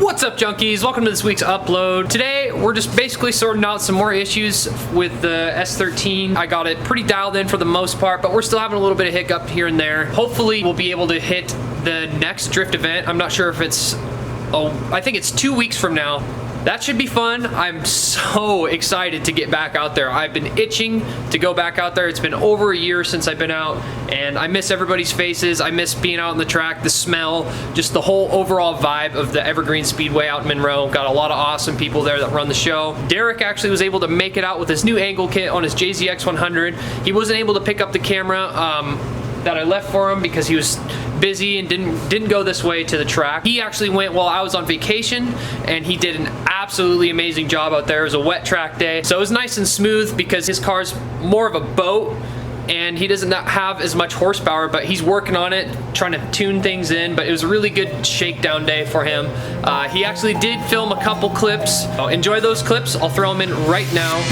What's up, junkies? Welcome to this week's upload. Today, we're just basically sorting out some more issues with the S13. I got it pretty dialed in for the most part, but we're still having a little bit of hiccup here and there. Hopefully, we'll be able to hit the next drift event. I'm not sure if it's, I think it's 2 weeks from now. That should be fun. I'm so excited to get back out there. I've been itching to go back out there. It's been over a year since I've been out, and I miss everybody's faces. I miss being out on the track, the smell, just the whole overall vibe of the Evergreen Speedway out in Monroe. Got a lot of awesome people there that run the show. Derek actually was able to make it out with his new angle kit on his JZX 100. He wasn't able to pick up the camera that I left for him because he was busy and didn't go this way to the track. He actually went while I was on vacation, and he did an absolutely amazing job out there. It was a wet track day, so it was nice and smooth because his car's more of a boat and he doesn't have as much horsepower, but he's working on it, trying to tune things in. But it was a really good shakedown day for him. He actually did film a couple clips. Enjoy those clips. I'll throw them in right now.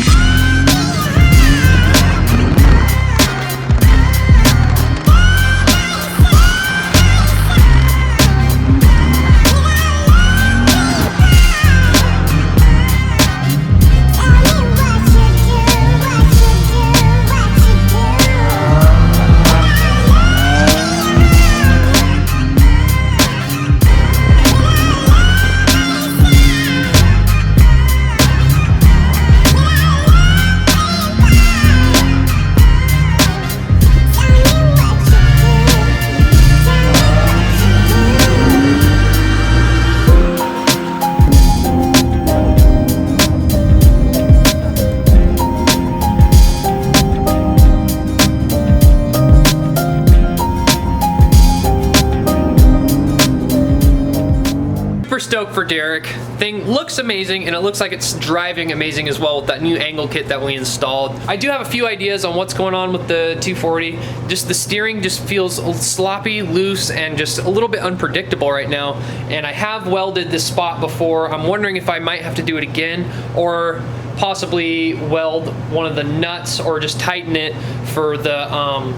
Stoked for Derek. Thing looks amazing, and it looks like it's driving amazing as well with that new angle kit that we installed. I do have a few ideas on what's going on with the 240. Just the steering just feels sloppy, loose, and just a little bit unpredictable right now. And I have welded this spot before. I'm wondering if I might have to do it again, or possibly weld one of the nuts, or just tighten it for the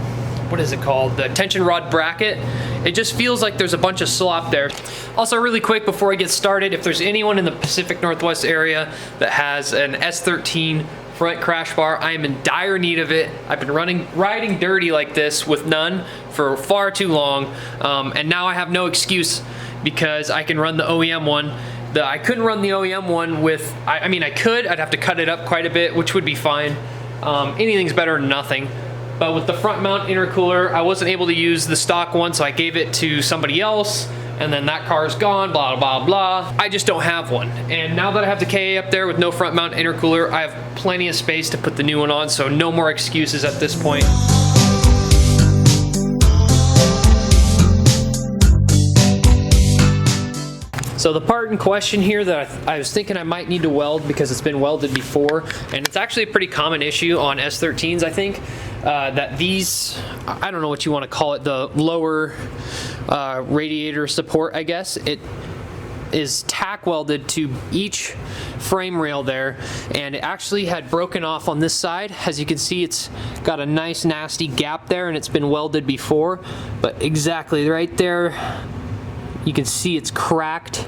what is it called? The tension rod bracket. It just feels like there's a bunch of slop there. Also, really quick before I get started, if there's anyone in the Pacific Northwest area that has an S13 front crash bar, I am in dire need of it. I've been riding dirty like this with none for far too long, and now I have no excuse because I can run the OEM one. I couldn't run the OEM one with, I mean I could, I'd have to cut it up quite a bit, which would be fine. Anything's better than nothing. But with the front mount intercooler, I wasn't able to use the stock one, so I gave it to somebody else, and then that car's gone, blah, blah, blah. I just don't have one. And now that I have the KA up there with no front mount intercooler, I have plenty of space to put the new one on, so no more excuses at this point. So the part in question here that I was thinking I might need to weld because it's been welded before, and it's actually a pretty common issue on S13s, I think, that these, I don't know what you want to call it, the lower radiator support, I guess, it is tack welded to each frame rail there, and it actually had broken off on this side. As you can see, it's got a nice nasty gap there, and it's been welded before, but exactly right there, you can see it's cracked,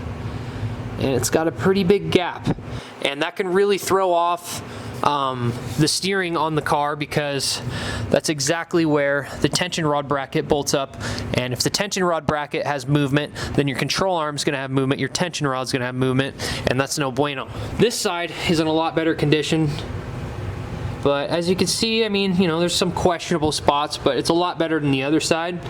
and it's got a pretty big gap, and that can really throw off the steering on the car, because that's exactly where the tension rod bracket bolts up. And if the tension rod bracket has movement, then your control arm's gonna have movement, your tension rod's gonna have movement, and that's no bueno. This side is in a lot better condition, but as you can see, I mean, you know, there's some questionable spots, but it's a lot better than the other side.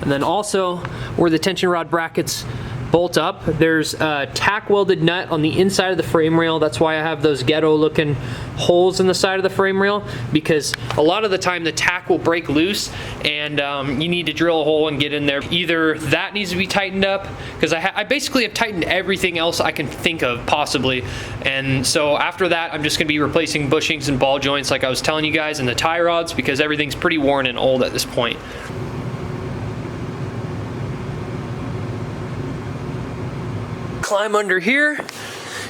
And then also where the tension rod brackets bolt up, there's a tack welded nut on the inside of the frame rail. That's why I have those ghetto looking holes in the side of the frame rail, because a lot of the time the tack will break loose, and you need to drill a hole and get in there. Either that needs to be tightened up, because I basically have tightened everything else I can think of possibly, and so after that I'm just going to be replacing bushings and ball joints like I was telling you guys, and the tie rods, because everything's pretty worn and old at this point. Climb under here,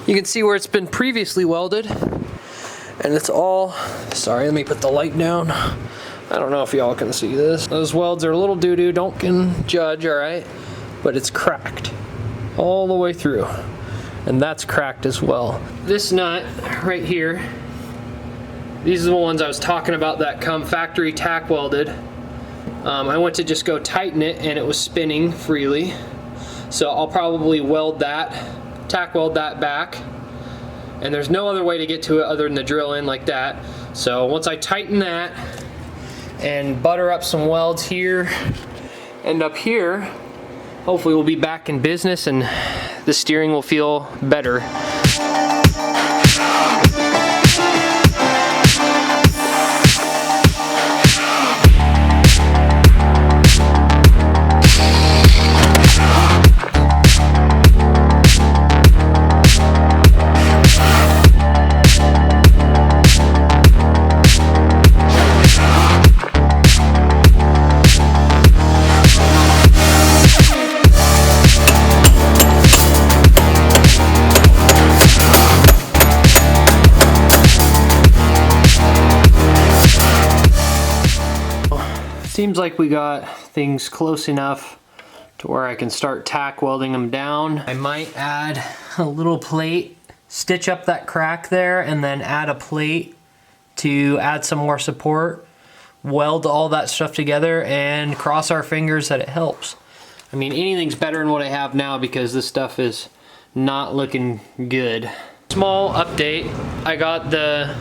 you can see where it's been previously welded, and it's all, sorry, let me put the light down. I don't know if y'all can see this. Those welds are a little doo-doo, don't judge, all right? But it's cracked all the way through. and that's cracked as well. This nut right here, these are the ones I was talking about that come factory tack welded. I went to just go tighten it and it was spinning freely. So I'll probably weld that, tack weld that back. And there's no other way to get to it other than to drill in like that. So once I tighten that and butter up some welds here and up here, hopefully we'll be back in business and the steering will feel better. Seems like we got things close enough to where I can start tack welding them down. I might add a little plate, stitch up that crack there, and then add a plate to add some more support, weld all that stuff together, and cross our fingers that it helps. I mean, anything's better than what I have now because this stuff is not looking good. Small update, I got the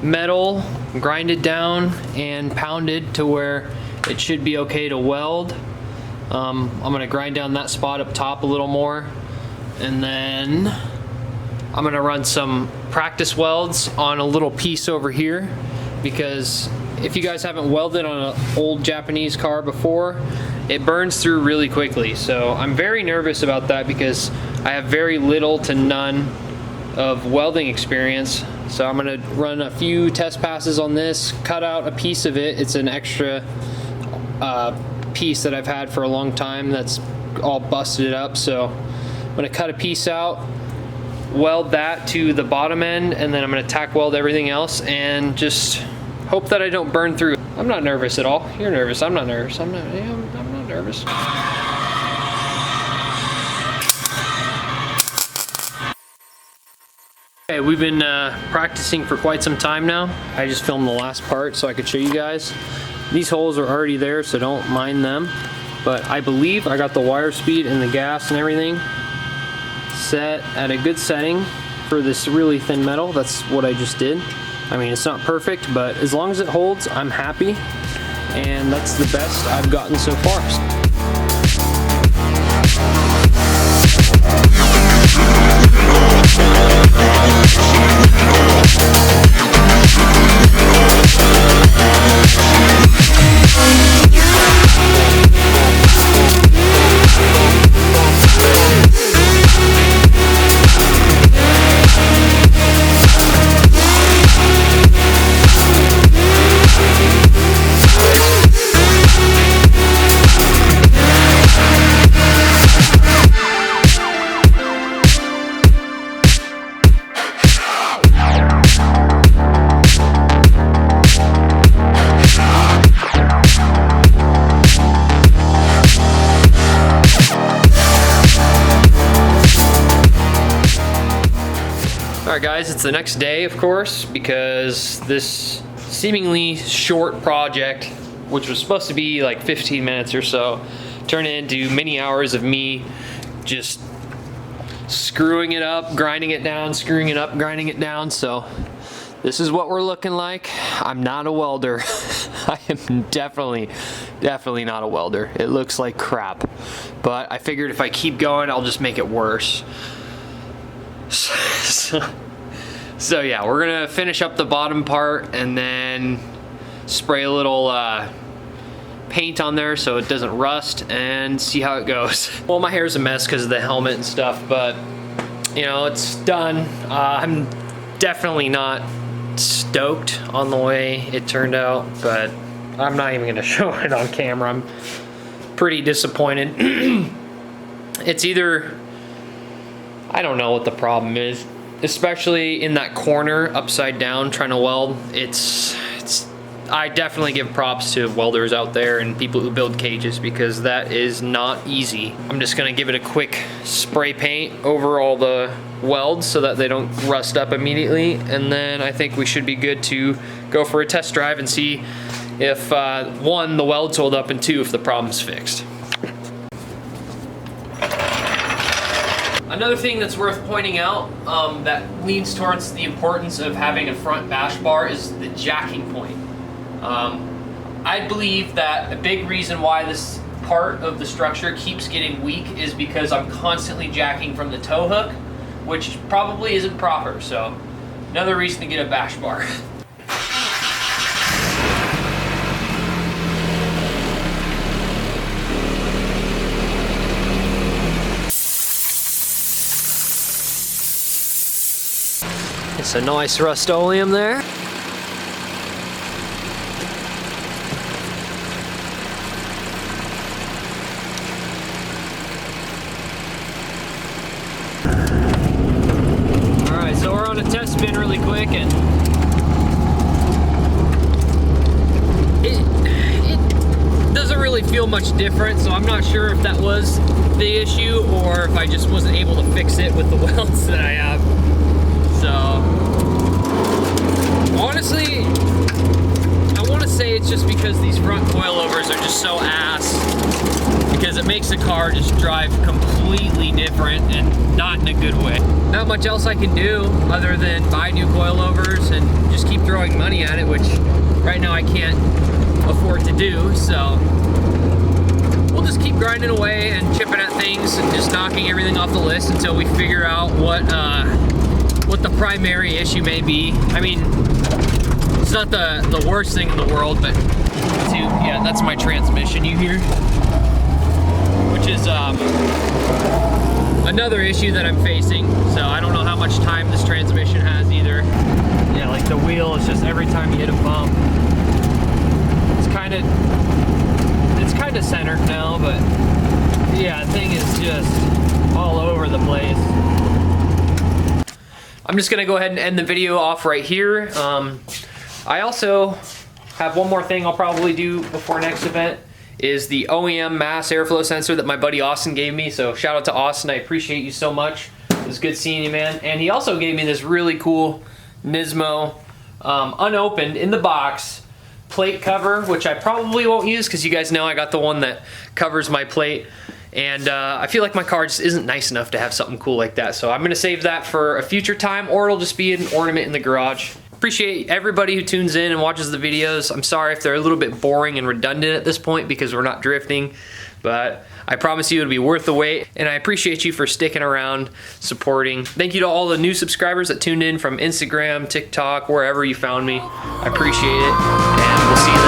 metal grinded down and pounded to where it should be okay to weld. I'm gonna grind down that spot up top a little more, and then I'm gonna run some practice welds on a little piece over here, because if you guys haven't welded on an old Japanese car before, it burns through really quickly. So I'm very nervous about that because I have very little to none of welding experience. So I'm gonna run a few test passes on this, cut out a piece of it. It's an extra piece that I've had for a long time that's all busted up. So I'm gonna cut a piece out, weld that to the bottom end, and then I'm gonna tack weld everything else and just hope that I don't burn through. I'm not nervous at all. You're nervous. I'm not nervous. I'm not nervous. Okay, we've been practicing for quite some time now. I just filmed the last part so I could show you guys. These holes are already there, so don't mind them. But I believe I got the wire speed and the gas and everything set at a good setting for this really thin metal. That's what I just did. I mean, it's not perfect, but as long as it holds, I'm happy. And that's the best I've gotten so far. Alright guys, it's the next day of course, because this seemingly short project, which was supposed to be like 15 minutes or so, turned into many hours of me just screwing it up, grinding it down, screwing it up, grinding it down. So this is what we're looking like. I'm not a welder. I am definitely not a welder. It looks like crap, but I figured if I keep going, I'll just make it worse. So yeah, we're gonna finish up the bottom part and then spray a little paint on there so it doesn't rust and see how it goes. Well, my hair's a mess because of the helmet and stuff, but you know, it's done. I'm definitely not stoked on the way it turned out, but I'm not even gonna show it on camera. I'm pretty disappointed. It's either, I don't know what the problem is, especially in that corner upside down trying to weld. I definitely give props to welders out there and people who build cages, because that is not easy. I'm just gonna give it a quick spray paint over all the welds so that they don't rust up immediately, and then I think we should be good to go for a test drive and see if one, the welds hold up, and two, if the problem's fixed. Another thing that's worth pointing out that leans towards the importance of having a front bash bar is the jacking point. I believe that a big reason why this part of the structure keeps getting weak is because I'm constantly jacking from the tow hook, which probably isn't proper. So another reason to get a bash bar. It's a nice Rust-Oleum there. Alright, so we're on a test spin really quick, and it doesn't really feel much different, so I'm not sure if that was the issue or if I just wasn't able to fix it with the welds that I have. So, honestly, I want to say it's just because these front coilovers are just so ass, because it makes the car just drive completely different and not in a good way. Not much else I can do other than buy new coilovers and just keep throwing money at it, which right now I can't afford to do, so we'll just keep grinding away and chipping at things and just knocking everything off the list until we figure out what the primary issue may be. I mean, it's not the worst thing in the world, but yeah, that's my transmission you hear, which is another issue that I'm facing. So I don't know how much time this transmission has either. Yeah, like the wheel is just every time you hit a bump, it's kind of centered now, but yeah, the thing is just all over the place. I'm just gonna go ahead and end the video off right here. I also have one more thing I'll probably do before next event, is the OEM mass airflow sensor that my buddy Austin gave me. So shout out to Austin, I appreciate you so much. It was good seeing you, man. And he also gave me this really cool Nismo unopened in the box plate cover, which I probably won't use because you guys know I got the one that covers my plate. And I feel like my car just isn't nice enough to have something cool like that. So I'm gonna save that for a future time, or it'll just be an ornament in the garage. Appreciate everybody who tunes in and watches the videos. I'm sorry if they're a little bit boring and redundant at this point because we're not drifting, but I promise you it'll be worth the wait. And I appreciate you for sticking around, supporting. Thank you to all the new subscribers that tuned in from Instagram, TikTok, wherever you found me. I appreciate it, and we'll see you